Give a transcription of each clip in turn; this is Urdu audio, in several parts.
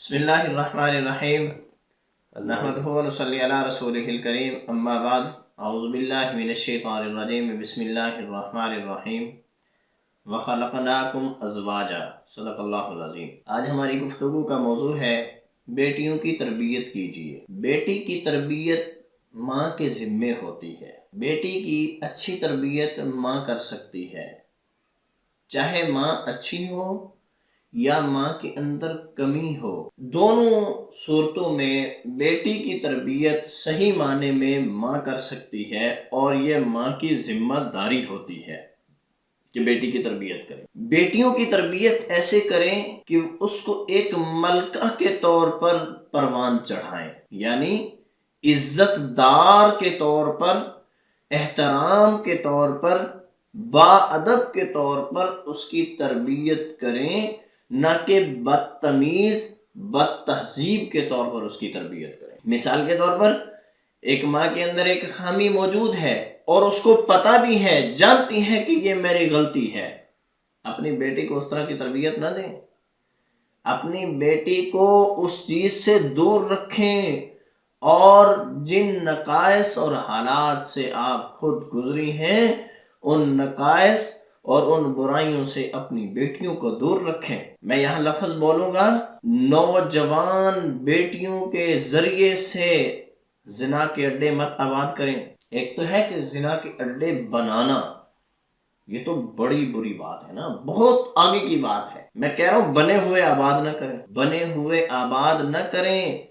بسم اللہ الرحمن الرحیم نحمدہ و نصلی علی رسولہ الکریم اما بعد اعوذ باللہ من الشیطان الرجیم بسم اللہ الرحمن الرحیم وخلقناکم ازواجا صدق اللہ العظیم۔ آج ہماری گفتگو کا موضوع ہے بیٹیوں کی تربیت کیجیے۔ بیٹی کی تربیت ماں کے ذمے ہوتی ہے۔ بیٹی کی اچھی تربیت ماں کر سکتی ہے، چاہے ماں اچھی ہو یا ماں کے اندر کمی ہو۔ دونوں صورتوں میں بیٹی کی تربیت صحیح معنی میں ماں کر سکتی ہے، اور یہ ماں کی ذمہ داری ہوتی ہے کہ بیٹی کی تربیت کریں۔ بیٹیوں کی تربیت ایسے کریں کہ اس کو ایک ملکہ کے طور پر پروان چڑھائیں، یعنی عزت دار کے طور پر، احترام کے طور پر، با ادب کے طور پر اس کی تربیت کریں، نہ کہ بدتمیز بد تہذیب کے طور پر اس کی تربیت کریں۔ مثال کے طور پر ایک ماں کے اندر ایک خامی موجود ہے اور اس کو پتہ بھی ہے، جانتی ہے کہ یہ میری غلطی ہے، اپنی بیٹی کو اس طرح کی تربیت نہ دیں۔ اپنی بیٹی کو اس چیز سے دور رکھیں، اور جن نقائص اور حالات سے آپ خود گزری ہیں ان نقائص اور ان برائیوں سے اپنی بیٹیوں کو دور رکھیں۔ میں یہاں لفظ بولوں گا، نوجوان بیٹیوں کے ذریعے سے زنا کے اڈے مت آباد کریں۔ ایک تو ہے کہ زنا کے اڈے بنانا، یہ تو بڑی بری بات ہے نا، بہت آگے کی بات ہے۔ میں کہہ رہا ہوں بنے ہوئے آباد نہ کریں، بنے ہوئے آباد نہ کریں۔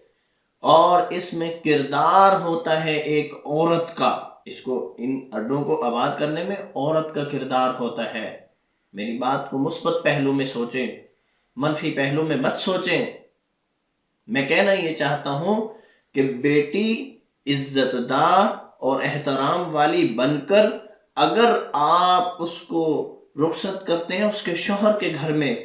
اور اس میں کردار ہوتا ہے ایک عورت کا، اس کو ان اڈوں کو آباد کرنے میں عورت کا کردار ہوتا ہے۔ میری بات کو مثبت پہلو میں سوچیں، منفی پہلو میں مت سوچیں۔ میں کہنا یہ چاہتا ہوں کہ بیٹی عزت دار اور احترام والی بن کر اگر آپ اس کو رخصت کرتے ہیں اس کے شوہر کے گھر میں،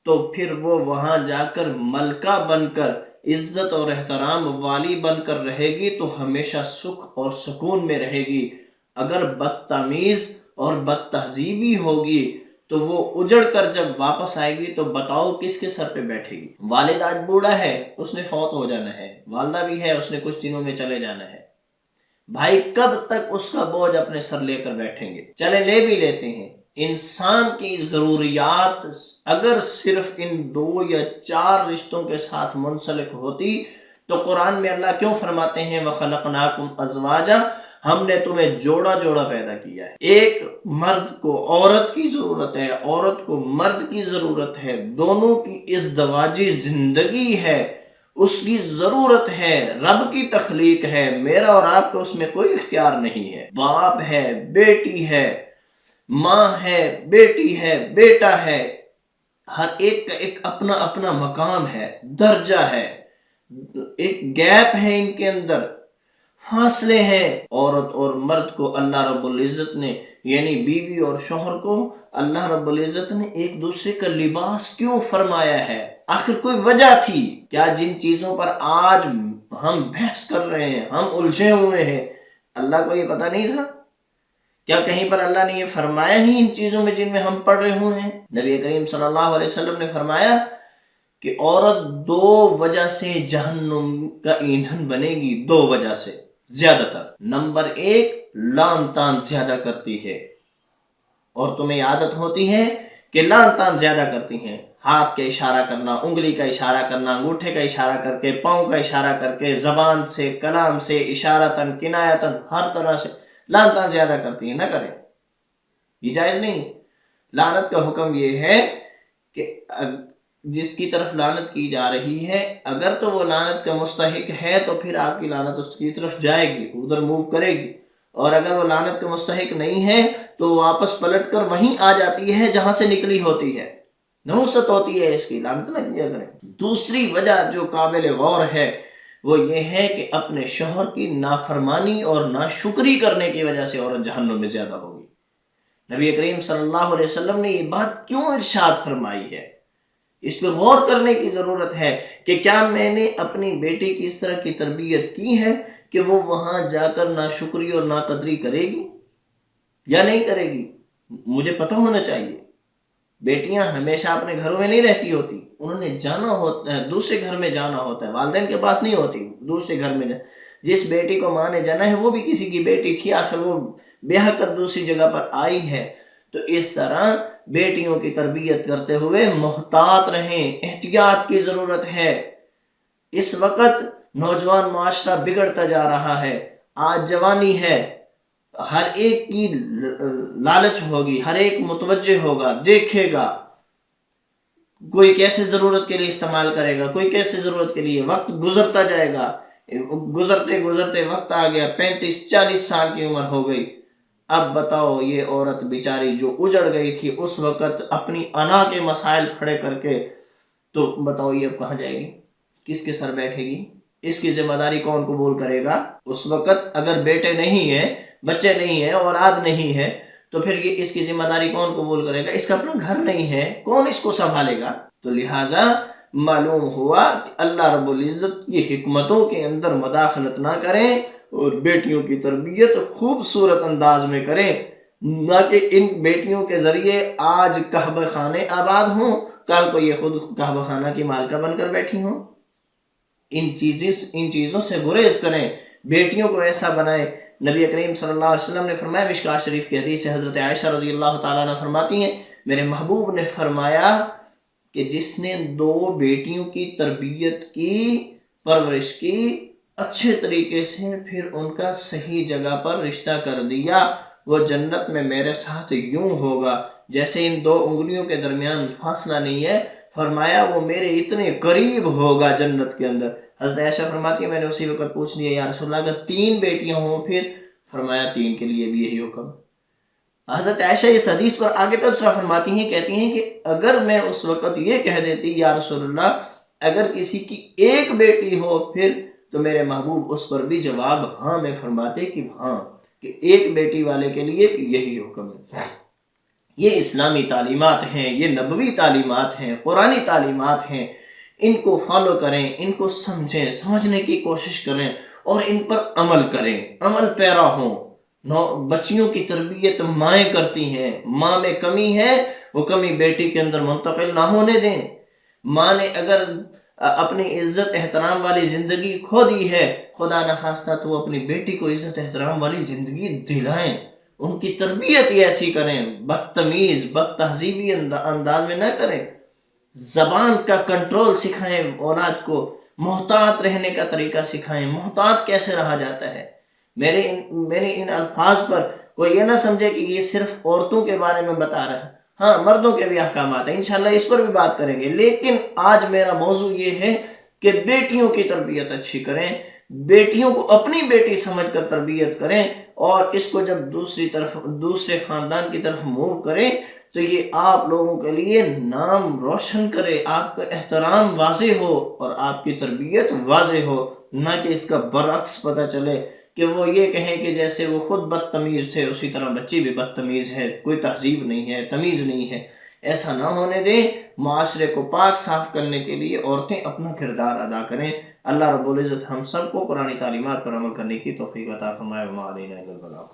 تو پھر وہ وہاں جا کر ملکہ بن کر، عزت اور احترام والی بن کر رہے گی تو ہمیشہ سکھ اور سکون میں رہے گی۔ اگر بدتمیز اور بد تہذیبی ہوگی تو وہ اجڑ کر جب واپس آئے گی تو بتاؤ کس کے سر پہ بیٹھے گی؟ والد آج بوڑھا ہے، اس نے فوت ہو جانا ہے، والدہ بھی ہے، اس نے کچھ دنوں میں چلے جانا ہے۔ بھائی کب تک اس کا بوجھ اپنے سر لے کر بیٹھیں گے؟ چلے لے بھی لیتے ہیں۔ انسان کی ضروریات اگر صرف ان 2 یا 4 رشتوں کے ساتھ منسلک ہوتی تو قرآن میں اللہ کیوں فرماتے ہیں وَخَلَقْنَاكُمْ أَزْوَاجًا، ہم نے تمہیں جوڑا جوڑا پیدا کیا ہے۔ ایک مرد کو عورت کی ضرورت ہے، عورت کو مرد کی ضرورت ہے، دونوں کی ازدواجی زندگی ہے، اس کی ضرورت ہے، رب کی تخلیق ہے، میرا اور آپ کو اس میں کوئی اختیار نہیں ہے۔ باپ ہے، بیٹی ہے، ماں ہے، بیٹی ہے، بیٹا ہے، ہر ایک کا ایک اپنا اپنا مقام ہے، درجہ ہے، ایک گیپ ہے، ان کے اندر فاصلے ہیں۔ عورت اور مرد کو اللہ رب العزت نے، یعنی بیوی اور شوہر کو اللہ رب العزت نے ایک دوسرے کا لباس کیوں فرمایا ہے؟ آخر کوئی وجہ تھی کیا؟ جن چیزوں پر آج ہم بحث کر رہے ہیں، ہم الجھے ہوئے ہیں، اللہ کو یہ پتہ نہیں تھا؟ کیا کہیں پر اللہ نے یہ فرمایا ہی ان چیزوں میں جن میں ہم پڑھ رہے ہوئے ہیں؟ نبی کریم صلی اللہ علیہ وسلم نے فرمایا کہ عورت 2 وجہ سے جہنم کا ایندھن بنے گی، 2 وجہ سے زیادہ تر۔ نمبر 1، لعن طعن زیادہ کرتی ہے، اور تمہیں عادت ہوتی ہے کہ لعن طعن زیادہ کرتی ہیں، ہاتھ کا اشارہ کرنا، انگلی کا اشارہ کرنا، انگوٹھے کا اشارہ کر کے، پاؤں کا اشارہ کر کے، زبان سے، کلام سے، اشارتاً، کنایتاً، ہر طرح سے لعن طعن زیادہ کرتی ہیں۔ نہ کریں، یہ جائز نہیں۔ لعنت کا حکم یہ ہے کہ جس کی طرف لعنت کی جا رہی ہے اگر تو وہ لعنت کا مستحق ہے تو پھر آپ کی لعنت اس کی طرف جائے گی، ادھر موو کرے گی، اور اگر وہ لعنت کا مستحق نہیں ہے تو واپس پلٹ کر وہیں آ جاتی ہے جہاں سے نکلی ہوتی ہے، نحوست ہوتی ہے اس کی، لعنت نہ کیا کریں۔ دوسری وجہ جو قابل غور ہے وہ یہ ہے کہ اپنے شوہر کی نافرمانی اور ناشکری کرنے کی وجہ سے عورت جہنم میں زیادہ ہوگی۔ نبی کریم صلی اللہ علیہ وسلم نے یہ بات کیوں ارشاد فرمائی ہے؟ اس پہ غور کرنے کی ضرورت ہے کہ کیا میں نے اپنی بیٹی کی اس طرح کی تربیت کی ہے کہ وہ وہاں جا کر ناشکری اور ناقدری کرے گی یا نہیں کرے گی؟ مجھے پتہ ہونا چاہیے۔ بیٹیاں ہمیشہ اپنے گھروں میں نہیں رہتی ہوتی، انہوں نے جانا ہوتا ہے، دوسرے گھر میں جانا ہوتا ہے، والدین کے پاس نہیں ہوتی، دوسرے گھر میں جس بیٹی کو ماں نے جانا ہے وہ بھی کسی کی بیٹی تھی، آخر وہ بیاہ کر دوسری جگہ پر آئی ہے۔ تو اس طرح بیٹیوں کی تربیت کرتے ہوئے محتاط رہیں، احتیاط کی ضرورت ہے۔ اس وقت نوجوان معاشرہ بگڑتا جا رہا ہے، آج جوانی ہے، ہر ایک کی لالچ ہوگی، ہر ایک متوجہ ہوگا، دیکھے گا، کوئی کیسے ضرورت کے لیے استعمال کرے گا، کوئی کیسے ضرورت کے لیے، وقت گزرتا جائے گا، گزرتے گزرتے وقت آ گیا، 35-40 سال کی عمر ہو گئی۔ اب بتاؤ یہ عورت بیچاری جو اجڑ گئی تھی اس وقت اپنی انا کے مسائل کھڑے کر کے، تو بتاؤ یہ اب کہاں جائے گی، کس کے سر بیٹھے گی، اس کی ذمہ داری کون قبول کرے گا؟ اس وقت اگر بیٹے نہیں ہیں، بچے نہیں ہیں، اولاد نہیں ہے، تو پھر یہ اس کی ذمہ داری کون قبول کرے گا؟ اس کا اپنا گھر نہیں ہے، کون اس کو سنبھالے گا؟ تو لہٰذا معلوم ہوا کہ اللہ رب العزت کی حکمتوں کے اندر مداخلت نہ کریں اور بیٹیوں کی تربیت خوبصورت انداز میں کریں، نہ کہ ان بیٹیوں کے ذریعے آج کعبہ خانے آباد ہوں، کل کو یہ خود کعبہ خانہ کی مالکہ بن کر بیٹھی ہوں۔ ان چیزوں سے گریز کریں، بیٹیوں کو ایسا بنائیں۔ نبی کریم صلی اللہ علیہ وسلم نے فرمایا، مشکوٰۃ شریف کی حدیث ہے، حضرت عائشہ رضی اللہ تعالیٰ عنہ فرماتی ہیں، میرے محبوب نے فرمایا کہ جس نے 2 بیٹیوں کی تربیت کی، پرورش کی اچھے طریقے سے، پھر ان کا صحیح جگہ پر رشتہ کر دیا، وہ جنت میں میرے ساتھ یوں ہوگا جیسے ان 2 انگلیوں کے درمیان فاصلہ نہیں ہے، فرمایا وہ میرے اتنے قریب ہوگا جنت کے اندر۔ حضرت عائشہ فرماتی ہے، میں نے اسی وقت پوچھ لیا، یا رسول اللہ اگر 3 بیٹیاں ہوں پھر؟ فرمایا 3 کے لیے بھی یہی حکم۔ حضرت عائشہ اس حدیث پر آگے تبصرہ فرماتی ہیں، کہتی ہیں کہ اگر میں اس وقت یہ کہہ دیتی، یا رسول اللہ اگر کسی کی 1 بیٹی ہو پھر، تو میرے محبوب اس پر بھی جواب ہاں میں فرماتے کہ ہاں، کہ 1 بیٹی والے کے لیے یہی حکم ہے۔ یہ اسلامی تعلیمات ہیں، یہ نبوی تعلیمات ہیں، قرآنی تعلیمات ہیں، ان کو فالو کریں، ان کو سمجھیں، سمجھنے کی کوشش کریں اور ان پر عمل کریں، عمل پیرا ہوں۔ بچیوں کی تربیت مائیں کرتی ہیں، ماں میں کمی ہے وہ کمی بیٹی کے اندر منتقل نہ ہونے دیں۔ ماں نے اگر اپنی عزت احترام والی زندگی کھو دی ہے، خدا نخواستہ تو وہ اپنی بیٹی کو عزت احترام والی زندگی دلائیں، ان کی تربیت ہی ایسی کریں، بدتمیز بد تہذیبی انداز میں نہ کریں، زبان کا کنٹرول سکھائیں، اولاد کو محتاط رہنے کا طریقہ سکھائیں، محتاط کیسے رہا جاتا ہے۔ میرے ان الفاظ پر کوئی یہ نہ سمجھے کہ یہ صرف عورتوں کے بارے میں بتا رہا ہے، ہاں مردوں کے بھی احکامات ہیں، انشاءاللہ اس پر بھی بات کریں گے، لیکن آج میرا موضوع یہ ہے کہ بیٹیوں کی تربیت اچھی کریں، بیٹیوں کو اپنی بیٹی سمجھ کر تربیت کریں، اور اس کو جب دوسرے خاندان کی طرف موو کریں تو یہ آپ لوگوں کے لیے نام روشن کرے، آپ کا احترام واضح ہو اور آپ کی تربیت واضح ہو، نہ کہ اس کا برعکس پتہ چلے کہ وہ یہ کہیں کہ جیسے وہ خود بدتمیز تھے اسی طرح بچی بھی بدتمیز ہے، کوئی تہذیب نہیں ہے، تمیز نہیں ہے۔ ایسا نہ ہونے دیں۔ معاشرے کو پاک صاف کرنے کے لیے عورتیں اپنا کردار ادا کریں۔ اللہ رب العزت ہم سب کو قرآنی تعلیمات پر عمل کرنے کی توفیق عطا فرمائے۔ وما علینا الا البلاغ۔